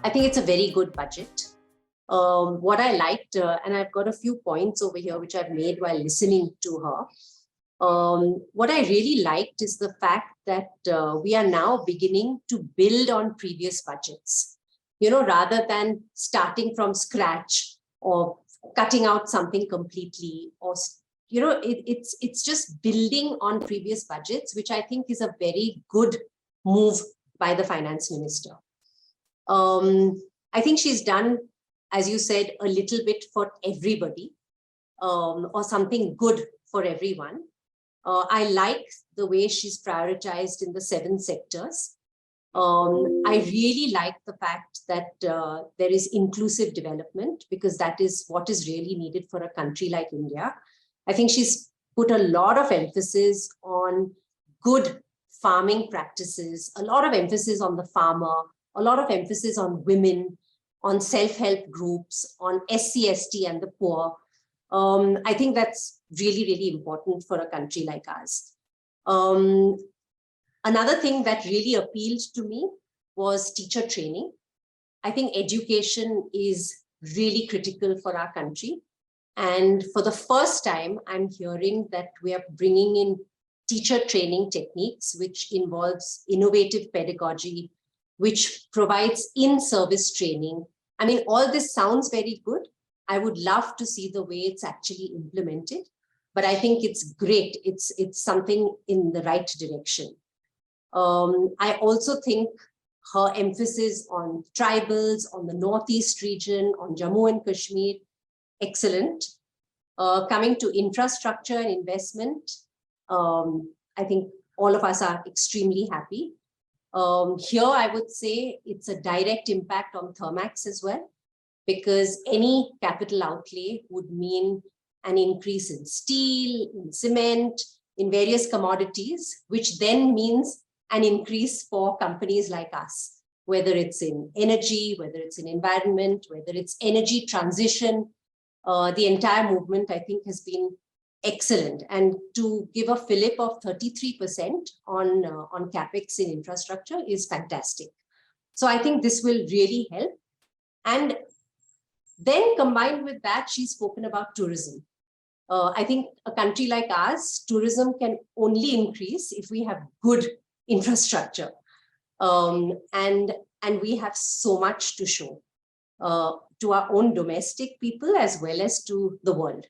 I think it's a very good budget. What I liked, and I've got a few points over here which I've made while listening to her. What I really liked is the fact that we are now beginning to build on previous budgets, rather than starting from scratch or cutting out something completely, or it's just building on previous budgets, which I think is a very good move by the finance minister. I think she's done, as you said, a little bit for everybody, or something good for everyone. I like the way she's prioritized in the 7 sectors. I really like the fact that there is inclusive development, because that is what is really needed for a country like India. I think she's put a lot of emphasis on good farming practices, a lot of emphasis on the farmer, a lot of emphasis on women, on self-help groups, on SC/ST and the poor. I think that's really, really important for a country like ours. Another thing that really appealed to me was teacher training. I think education is really critical for our country. And for the first time, I'm hearing that we are bringing in teacher training techniques, which involves innovative pedagogy, which provides in-service training. I mean, all this sounds very good. I would love to see the way it's actually implemented, but I think it's great. It's something in the right direction. I also think her emphasis on tribals, on the Northeast region, on Jammu and Kashmir, excellent. Coming to infrastructure and investment, I think all of us are extremely happy. Here, I would say it's a direct impact on Thermax as well, because any capital outlay would mean an increase in steel, in cement, in various commodities, which then means an increase for companies like us, whether it's in energy, whether it's in environment, whether it's energy transition. The entire movement, I think, has been excellent. And to give a fillip of 33% on capex in infrastructure is fantastic. So I think this will really help. And then combined with that, she's spoken about tourism. I think a country like ours, tourism can only increase if we have good infrastructure. And we have so much to show to our own domestic people as well as to the world.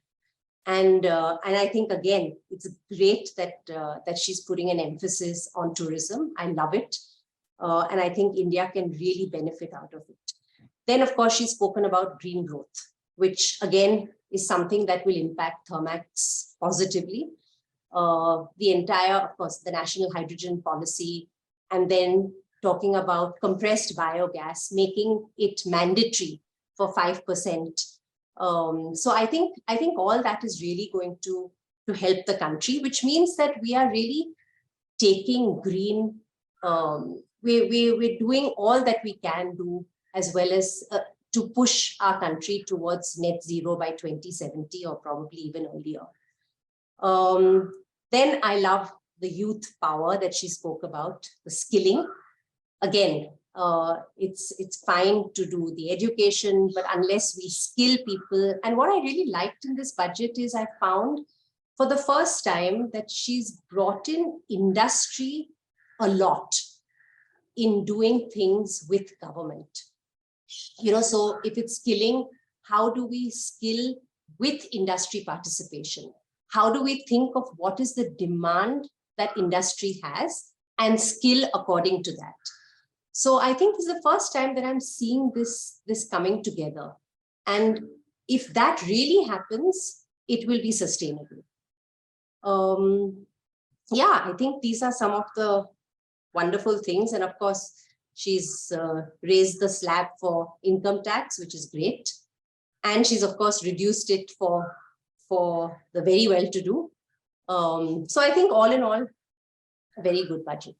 And I think, again, it's great that she's putting an emphasis on tourism. I love it. And I think India can really benefit out of it. Then, of course, she's spoken about green growth, which, again, is something that will impact Thermax positively. The entire, of course, the national hydrogen policy, and then talking about compressed biogas, making it mandatory for 5%. So I think all that is really going to help the country, which means that we are really taking green, we're doing all that we can do, as well as to push our country towards net zero by 2070, or probably even earlier. Then I love the youth power that she spoke about, the skilling. Again, it's fine to do the education, but unless we skill people. And what I really liked in this budget is I found for the first time that she's brought in industry a lot in doing things with government. So if it's skilling, how do we skill with industry participation? How do we think of what is the demand that industry has and skill according to that? So I think this is the first time that I'm seeing this coming together. And if that really happens, it will be sustainable. Yeah, I think these are some of the wonderful things. And of course, she's raised the slab for income tax, which is great. And she's, of course, reduced it for the very well-to-do. So I think all in all, a very good budget.